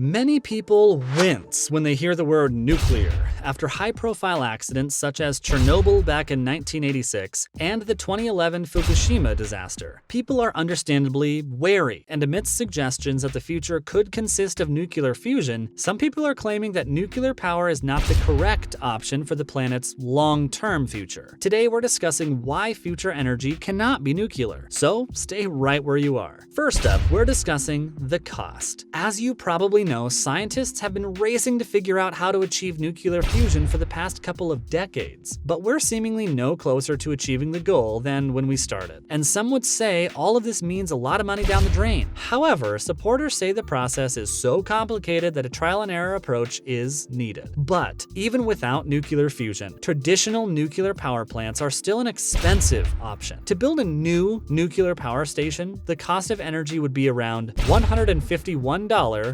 Many people wince when they hear the word nuclear after high-profile accidents such as Chernobyl back in 1986 and the 2011 Fukushima disaster. People are understandably wary, and amidst suggestions that the future could consist of nuclear fusion, some people are claiming that nuclear power is not the correct option for the planet's long-term future. Today we're discussing why future energy cannot be nuclear, so stay right where you are. First up, we're discussing the cost. As you probably know, scientists have been racing to figure out how to achieve nuclear fusion for the past couple of decades, but we're seemingly no closer to achieving the goal than when we started. And some would say all of this means a lot of money down the drain. However, supporters say the process is so complicated that a trial and error approach is needed. But even without nuclear fusion, traditional nuclear power plants are still an expensive option. To build a new nuclear power station, the cost of energy would be around $151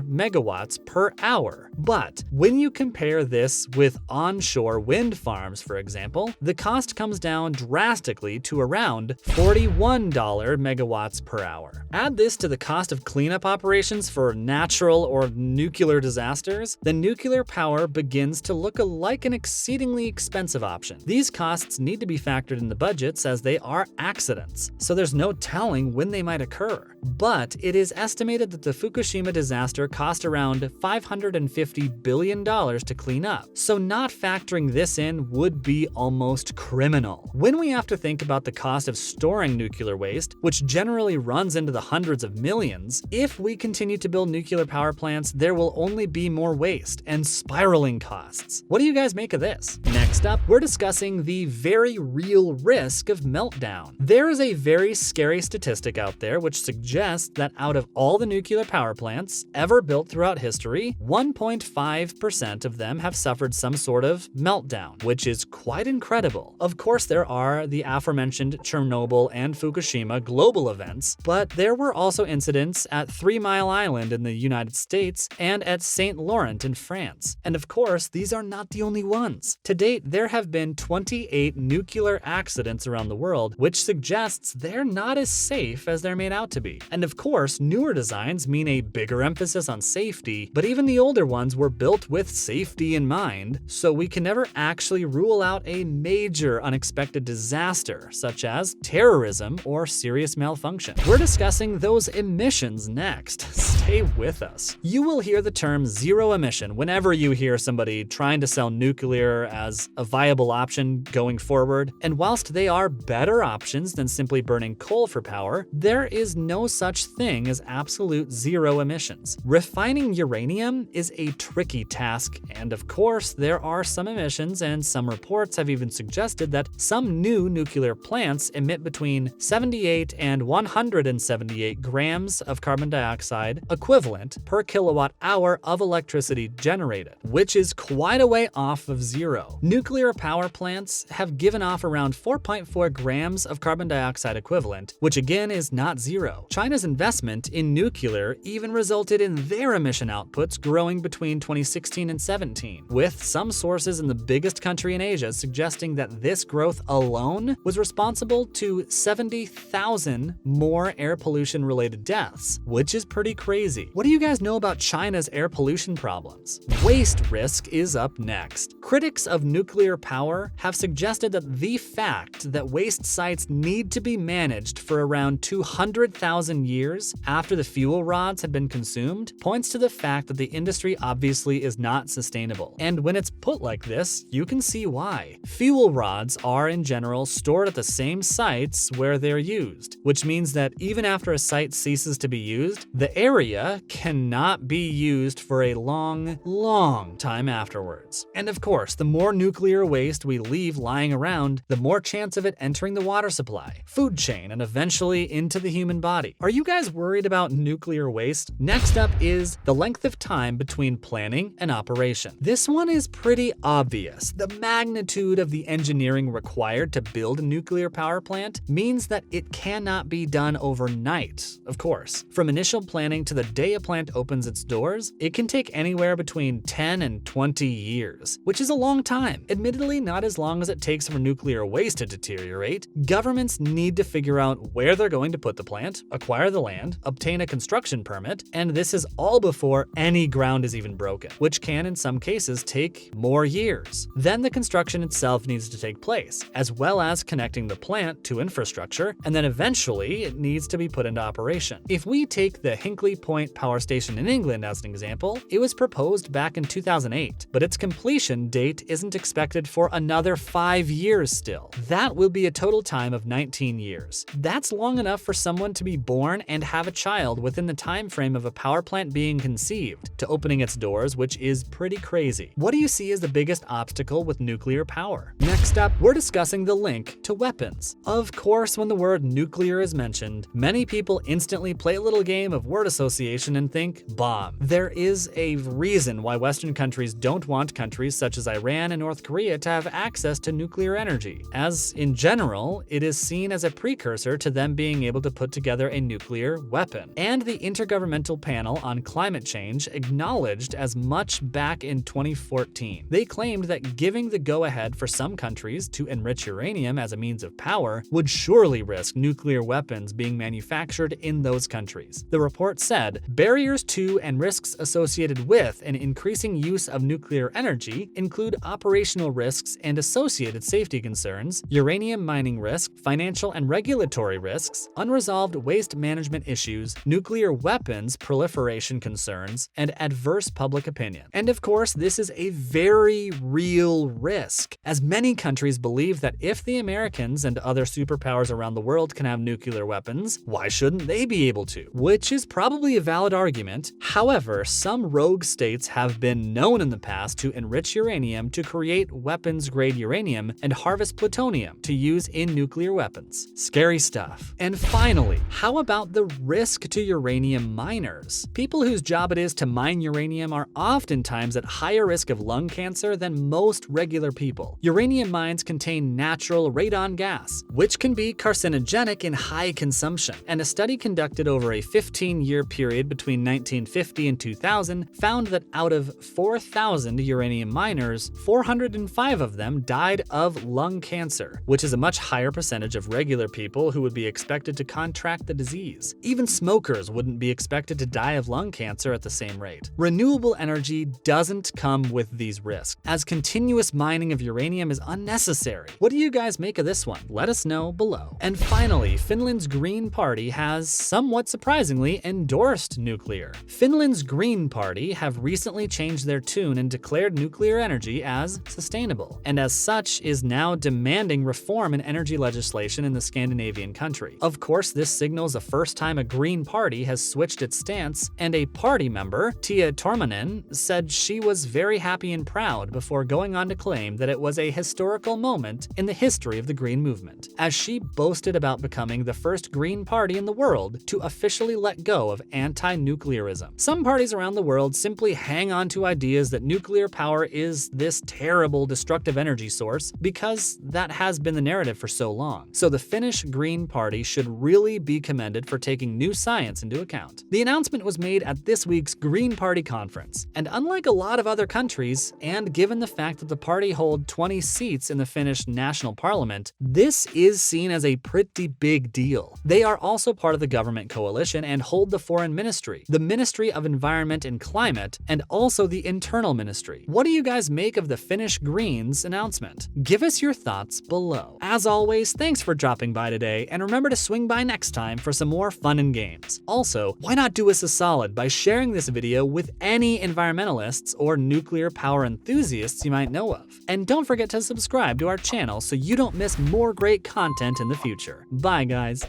megawatts per hour. But when you compare this with onshore wind farms, for example, the cost comes down drastically to around $41 megawatts per hour. Add this to the cost of cleanup operations for natural or nuclear disasters, then nuclear power begins to look like an exceedingly expensive option. These costs need to be factored in the budgets as they are accidents, so there's no telling when they might occur. But it is estimated that the Fukushima disaster cost around $550 billion to clean up, so not factoring this in would be almost criminal. When we have to think about the cost of storing nuclear waste, which generally runs into the hundreds of millions, if we continue to build nuclear power plants, there will only be more waste and spiraling costs. What do you guys make of this? Next up, we're discussing the very real risk of meltdown. There is a very scary statistic out there which suggests that out of all the nuclear power plants ever built throughout history, 1.5% of them have suffered some sort of meltdown, which is quite incredible. Of course, there are the aforementioned Chernobyl and Fukushima global events, but there were also incidents at 3 Mile Island in the United States and at Saint Laurent in France. And of course, these are not the only ones. To date, there have been 28 nuclear accidents around the world, which suggests they're not as safe as they're made out to be. And of course, newer designs mean a bigger emphasis on safety, but even the older ones were built with safety in mind, so we can never actually rule out a major unexpected disaster, such as terrorism or serious malfunction. We're discussing those emissions next. Stay with us. You will hear the term zero emission whenever you hear somebody trying to sell nuclear as a viable option going forward, and whilst they are better options than simply burning coal for power, there is no such thing as absolute zero emissions. Refining uranium is a tricky task, and of course, there are some emissions, and some reports have even suggested that some new nuclear plants emit between 78 and 178 grams of carbon dioxide equivalent per kilowatt hour of electricity generated, which is quite a way off of zero. Nuclear power plants have given off around 4.4 grams of carbon dioxide equivalent, which again is not zero. China's investment in nuclear even resulted in their emission outputs growing between 2016 and 17, with some sources in the biggest country in Asia suggesting that this growth alone was responsible to 70,000 more air pollution-related deaths, which is pretty crazy. What do you guys know about China's air pollution problems? Waste risk is up next. Critics of nuclear power have suggested that the fact that waste sites need to be managed for around 200,000 years after the fuel rods had been consumed points to the fact that the industry obviously is not sustainable. And when it's put like this, you can see why. Fuel rods are in general stored at the same sites where they're used, which means that even after a site ceases to be used, the area cannot be used for a long time afterwards. And of course, the more nuclear waste we leave lying around, the more chance of it entering the water supply, food chain, and eventually into the human body. Are you guys worried about nuclear waste? Next up is the length of time between planning and operation. This one is pretty obvious. The magnitude of the engineering required to build a nuclear power plant means that it cannot be done overnight, of course. From initial planning to the day a plant opens its doors, it can take anywhere between 10 and 20 years, which is a long time. Admittedly, not as long as it takes for nuclear waste to deteriorate. Governments need to figure out where they're going to put the plant, acquire the land, obtain a construction permit, and this is all before before any ground is even broken, which can in some cases take more years. Then the construction itself needs to take place, as well as connecting the plant to infrastructure, and then eventually it needs to be put into operation. If we take the Hinkley Point Power Station in England as an example, it was proposed back in 2008, but its completion date isn't expected for another 5 years still. That will be a total time of 19 years. That's long enough for someone to be born and have a child within the time frame of a power plant being conceived to opening its doors, which is pretty crazy. What do you see as the biggest obstacle with nuclear power? Next up, we're discussing the link to weapons. Of course, when the word nuclear is mentioned, many people instantly play a little game of word association and think bomb. There is a reason why Western countries don't want countries such as Iran and North Korea to have access to nuclear energy, as in general, it is seen as a precursor to them being able to put together a nuclear weapon. And the Intergovernmental Panel on Climate Change acknowledged as much back in 2014. They claimed that giving the go-ahead for some countries to enrich uranium as a means of power would surely risk nuclear weapons being manufactured in those countries. The report said, barriers to and risks associated with an increasing use of nuclear energy include operational risks and associated safety concerns, uranium mining risk, financial and regulatory risks, unresolved waste management issues, nuclear weapons proliferation concerns, and adverse public opinion. And of course, this is a very real risk, as many countries believe that if the Americans and other superpowers around the world can have nuclear weapons, why shouldn't they be able to? Which is probably a valid argument. However, some rogue states have been known in the past to enrich uranium to create weapons-grade uranium and harvest plutonium to use in nuclear weapons. Scary stuff. And finally, how about the risk to uranium miners? People whose job it is to mine uranium are oftentimes at higher risk of lung cancer than most regular people. Uranium mines contain natural radon gas, which can be carcinogenic in high consumption. And a study conducted over a 15-year period between 1950 and 2000 found that out of 4,000 uranium miners, 405 of them died of lung cancer, which is a much higher percentage of regular people who would be expected to contract the disease. Even smokers wouldn't be expected to die of lung cancer at the same rate. Renewable energy doesn't come with these risks, as continuous mining of uranium is unnecessary. What do you guys make of this one? Let us know below. And finally, Finland's Green Party has, somewhat surprisingly, endorsed nuclear. Finland's Green Party have recently changed their tune and declared nuclear energy as sustainable, and as such is now demanding reform in energy legislation in the Scandinavian country. Of course, this signals the first time a Green Party has switched its stance, and a party member, Tia Tormanen, said she was very happy and proud before going on to claim that it was a historical moment in the history of the Green movement, as she boasted about becoming the first Green Party in the world to officially let go of anti-nuclearism. Some parties around the world simply hang on to ideas that nuclear power is this terrible, destructive energy source because that has been the narrative for so long. So the Finnish Green Party should really be commended for taking new science into account. The announcement was made at this week's Green Party conference, and unlike a lot of other countries, and given the fact that the party hold 20 seats in the Finnish national parliament, this is seen as a pretty big deal. They are also part of the government coalition and hold the foreign ministry, the Ministry of Environment and Climate, and also the Internal Ministry. What do you guys make of the Finnish Greens announcement? Give us your thoughts below. As always, thanks for dropping by today, and remember to swing by next time for some more fun and games. Also, why not do us a solid by sharing this video with any environmentalists or nuclear power enthusiasts you might know of? And don't forget to subscribe to our channel so you don't miss more great content in the future. Bye, guys.